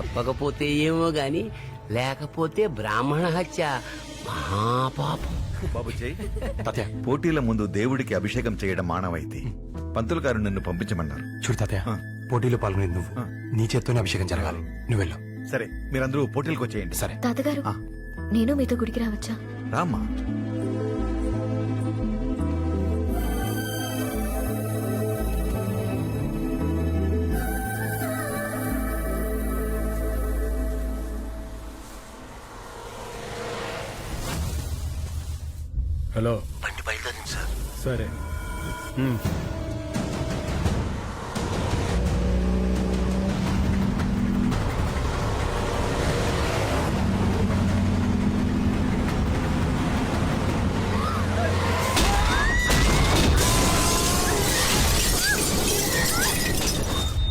తప్పకపోతే ఏమో గాని, లేకపోతే బ్రాహ్మణ హత్య మహాపాపం. బాబు పోటీల ముందు దేవుడికి అభిషేకం చేయడం మానవైతే పంతులు గారు నిన్ను పంపించమన్నారు. చూడు తాతయ్య, పోటీలో పాల్గొనేది నువ్వు. నీ చేత్తోనే అభిషేకం జరగాలి. నువ్వు వెళ్ళు. సరే, మీరందరూ పోటీలకు వచ్చేయండి. సరే తాతగారు, నేను మీతో గుడికి రావచ్చా? రామ్మా. హలో, బండి బయలుదేరింది సార్. సరే.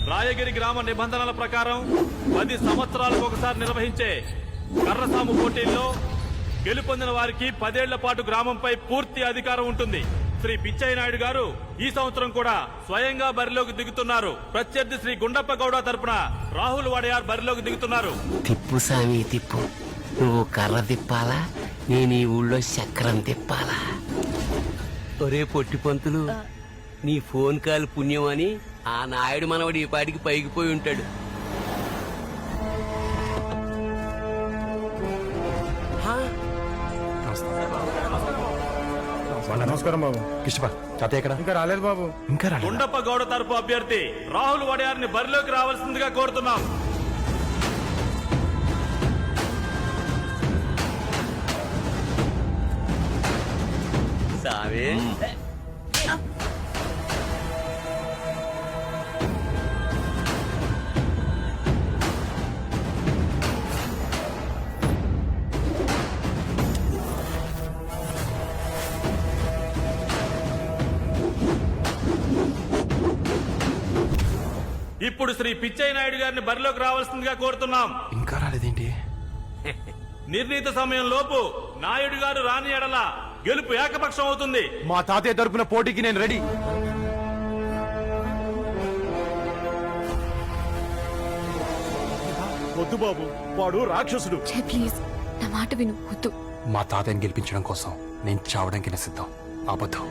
రాయగిరి గ్రామ నిబంధనల ప్రకారం 10 సంవత్సరాలకు ఒకసారి నిర్వహించే కర్రసాము పోటీల్లో గెలుపొందిన వారికి 10 ఏళ్ల పాటు గ్రామంపై పూర్తి అధికారం ఉంటుంది. శ్రీ పిచ్చయ్య నాయుడు గారు ఈ సంవత్సరం కూడా స్వయంగా బరిలోకి దిగుతున్నారు. ప్రత్యర్థి శ్రీ గుండప్ప గౌడ తరపున రాహుల్ వడయార్ బరిలోకి దిగుతున్నారు. తిప్పు సామి తిప్పు. నువ్వు కర్ర తిప్పాలా, నేను ఈ ఊళ్ళో చక్రం తిప్పాలా? ఒరే పొట్టి పంతులు, నీ ఫోన్ కాల్ పుణ్యమని ఆ నాయుడు మనవడు ఈ పాటికి పైకి పోయి ఉంటాడు. నమస్కారం బాబు. కృష్ణ తాతయ్య ఎక్కడ? ఇంకా రాలేదు బాబు. ఇంకా రాలేదు. గుండప్ప గౌడ తరపు అభ్యర్థి రాహుల్ వడయార్ ని బరిలోకి రావాల్సిందిగా కోరుతున్నాం. సామి ఇప్పుడు శ్రీ పిచ్చయ్య నాయుడు గారిని బరిలోకి రావాల్సిందిగా కోరుతున్నాం. ఇంకా రాలేదేంటి? నిర్ణీత సమయం లోపు నాయుడు గారు రాని ఎడల గెలుపు ఏకపక్షం అవుతుంది. మా తాతయ్య తరపున పోటీకి నేను రెడీ. వద్దు బాబు, వాడు రాక్షసుడు. ప్లీజ్, నా మాట విను. వద్దు. మా తాతయ్యని గెలిపించడం కోసం నేను చావడానికి సిద్ధం. అబద్ధం.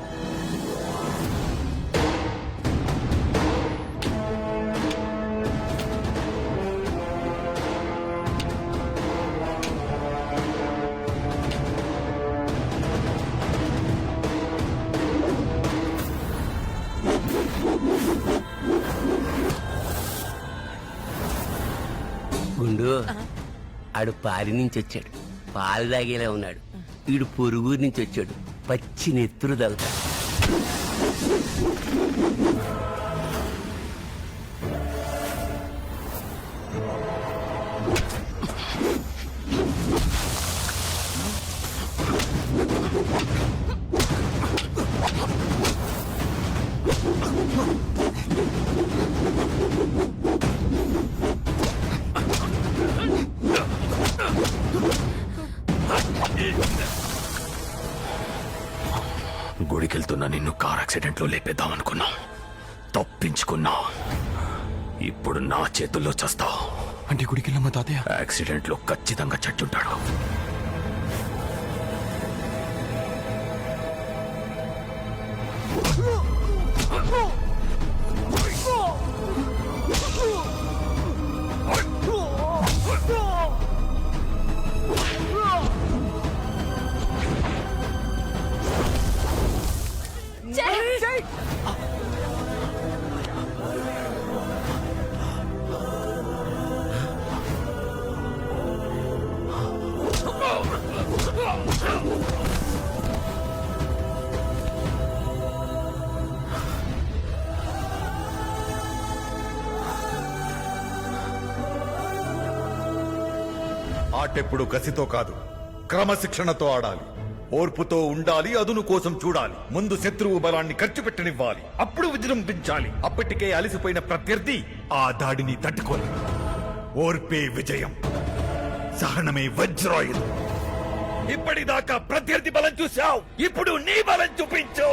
గుండు, ఆడు పారి నుంచి వచ్చాడు, పాలు తాగేలా ఉన్నాడు. వీడు పొరుగురు నుంచి వచ్చాడు, పచ్చి నెత్తురు తగుతాడు. గుడికెళ్తున్నా నిన్ను కార్ యాక్సిడెంట్ లో లేపేద్దామనుకున్నా. తప్పించుకున్నా. ఇప్పుడు నా చేతుల్లో చస్తావు. అంటే గుడికెళ్ళా మా తాతయ్య యాక్సిడెంట్ లో ఖచ్చితంగా చచ్చుంటాడు. ఆటెప్పుడు కసితో కాదు, క్రమశిక్షణతో ఆడాలి. ఓర్పుతో ఉండాలి, అదును కోసం చూడాలి. ముందు శత్రువు బలాన్ని ఖర్చు పెట్టనివ్వాలి, అప్పుడు విజృంభించాలి. అప్పటికే అలసిపోయిన ప్రత్యర్థి ఆ దాడిని తట్టుకోలేదు. ఓర్పే విజయం, సహనమే వజ్రాయుధం. ఇప్పటిదాకా ప్రత్యర్థి బలం చూశావు, ఇప్పుడు నీ బలం చూపించు.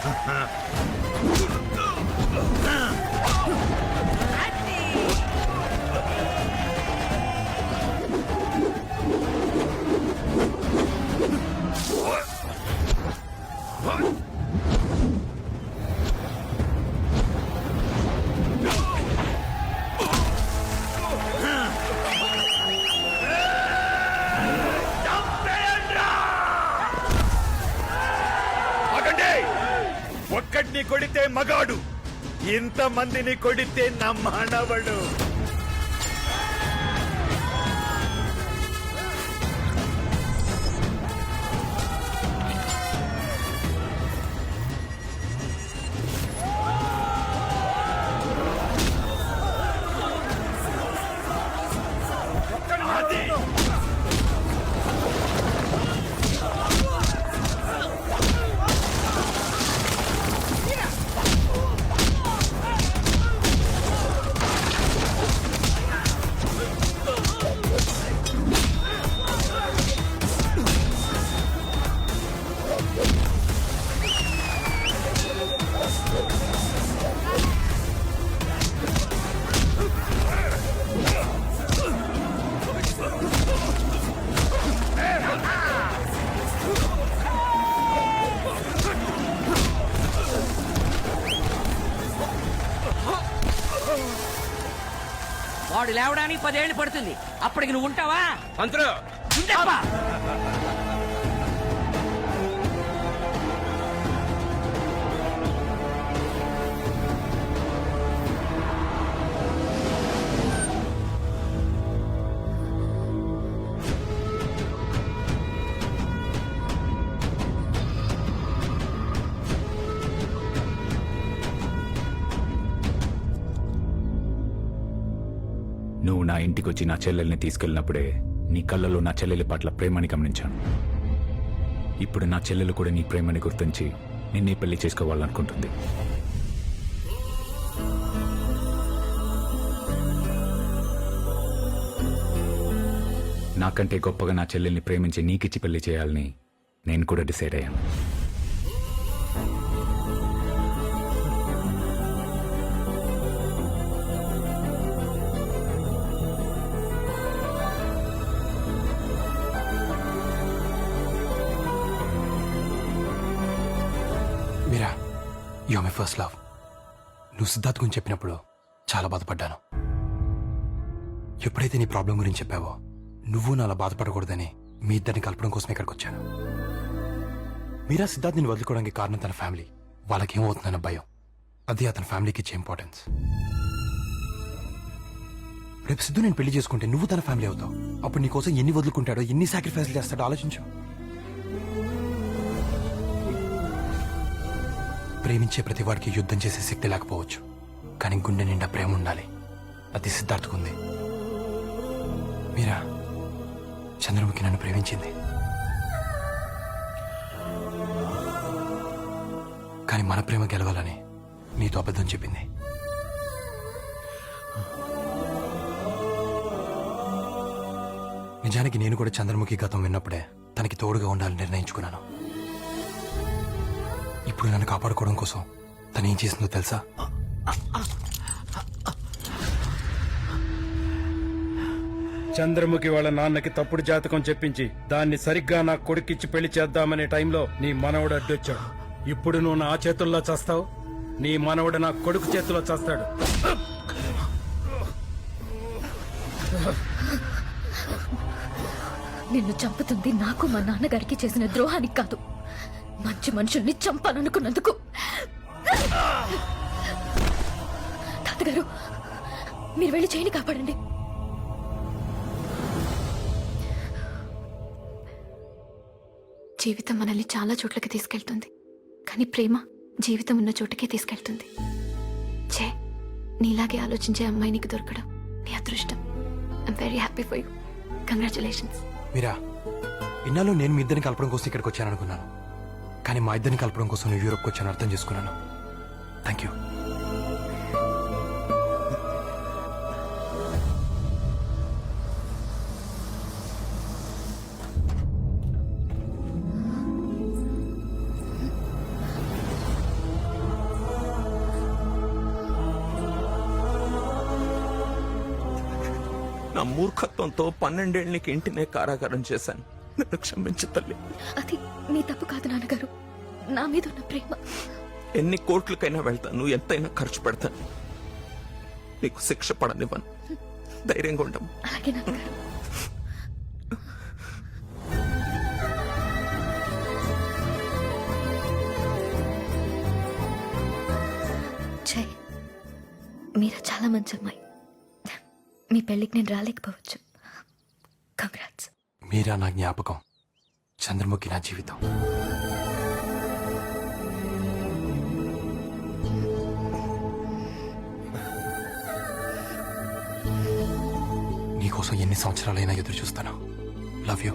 ఆగండి! ఒక్కడిని కొడితే మగాడు, ఇంతమందిని కొడితే నా మానవుడు. అది వాడు లేవడానికి 10 ఏళ్ళు పడుతుంది. అప్పటికి నువ్వు ఉంటావా? పంతులు ఉండప్పా. నువ్వు నా ఇంటికొచ్చి నా చెల్లెల్ని తీసుకెళ్ళినప్పుడే నీ కళ్ళలో నా చెల్లెలి పట్ల ప్రేమని గమనించాను. ఇప్పుడు నా చెల్లెలు కూడా నీ ప్రేమని గుర్తించి నిన్నే పెళ్లి చేసుకోవాలనుకుంటుంది. నాకంటే గొప్పగా నా చెల్లెల్ని ప్రేమించి నీకిచ్చి పెళ్లి చేయాలని నేను కూడా డిసైడ్ అయ్యాను. Meera, you are my first love. నువ్వు సిద్ధార్థ్ గురించి చెప్పినప్పుడు చాలా బాధపడ్డాను. ఎప్పుడైతే నీ ప్రాబ్లం గురించి చెప్పావో నువ్వు నాలా బాధపడకూడదని మీ ఇద్దరిని కలపడం కోసం ఇక్కడికి వచ్చాను. మీరా సిద్ధార్థ్ నేను వదులుకోవడానికి కారణం తన ఫ్యామిలీ. వాళ్ళకి ఏమవుతుందన్న భయం. అది అతని ఫ్యామిలీకి ఇచ్చే ఇంపార్టెన్స్. రేపు సిద్ధు నేను పెళ్లి చేసుకుంటే నువ్వు తన ఫ్యామిలీ అవుతావు. అప్పుడు నీ కోసం ఎన్ని వదులుకుంటాడో, ఎన్ని సాక్రిఫైస్లు చేస్తాడో ఆలోచించు. ప్రేమించే ప్రతి వాడికి యుద్ధం చేసే శక్తి లేకపోవచ్చు, కానీ గుండె నిండా ప్రేమ ఉండాలి. అది సిద్ధార్థకుంది. మీరా, చంద్రముఖి నన్ను ప్రేమించింది, కానీ మన ప్రేమ గెలవాలని నీతో అబద్ధం చెప్పింది. నిజానికి నేను కూడా చంద్రముఖి గతం విన్నప్పుడే తనకి తోడుగా ఉండాలని నిర్ణయించుకున్నాను. ఇప్పుడు నన్ను కాపాడుకోవడం కోసం తను ఏం చేసిందో తెలుసా? చంద్రముఖి వాళ్ళ నాన్నకి తప్పుడు జాతకం చెప్పించి దాన్ని సరిగ్గా నా కొడుకిచ్చి పెళ్లి చేద్దామనే టైంలో నీ మనవడు అడ్డొచ్చాడు. ఇప్పుడు నువ్వు నా చేతుల్లో చేస్తావు, నీ మనవడు నా కొడుకు చేతిలో చేస్తాడు. నిన్ను చంపుతుంది నాకు మా నాన్నగారికి చేసిన ద్రోహానికి కాదు, మంచి మనుషుల్ని చంపాలనుకున్నందుకు. తాతగారు, మీరు వెళ్ళి చేయని కాపాడండి. జీవితం మనల్ని చాలా చోట్లకి తీసుకెళ్తుంది, కానీ ప్రేమ జీవితం ఉన్న చోటుకే తీసుకెళ్తుంది. చే, నీలాగే ఆలోచించే అమ్మాయి నీకు దొరకడం నీ అదృష్టం. I'm very happy for you. Congratulations. Meera, ఇన్నాళ్ళు నేను మీ ఇద్దరిని కలపడం కోసం ఇక్కడికి వచ్చాను అనుకున్నాను, కానీ మా ఇద్దరిని కలపడం కోసం నువ్వు యూరోప్కి వచ్చాను అర్థం చేసుకున్నాను. Thank you. మూర్ఖత్వంతో 12 ఏళ్ళకి ఇంటినే కారాగారం చేశాను. నన్ను క్షమించు తల్లి. అది మీ తప్పు కాదు నాన్నగారు, నా మీద ఉన్న ప్రేమ. ఎన్ని కోట్లకైనా వెళ్తాను, ఎంతైనా ఖర్చు పెడతాను. నీకు శిక్ష పడనివ్వను. ధైర్యంగా ఉండము. అలాగే నాన్నగారు. జై, మీరా చాలా మంచి అమ్మాయి. మీ పెళ్ళికి నేను రాలేకపోవచ్చు. కంగ్రాట్స్. మీరా నా జ్ఞాపకం, చంద్రముఖి నా జీవితం. నీకోసం ఎన్ని సంవత్సరాలైనా ఎదురు చూస్తాను. Love you.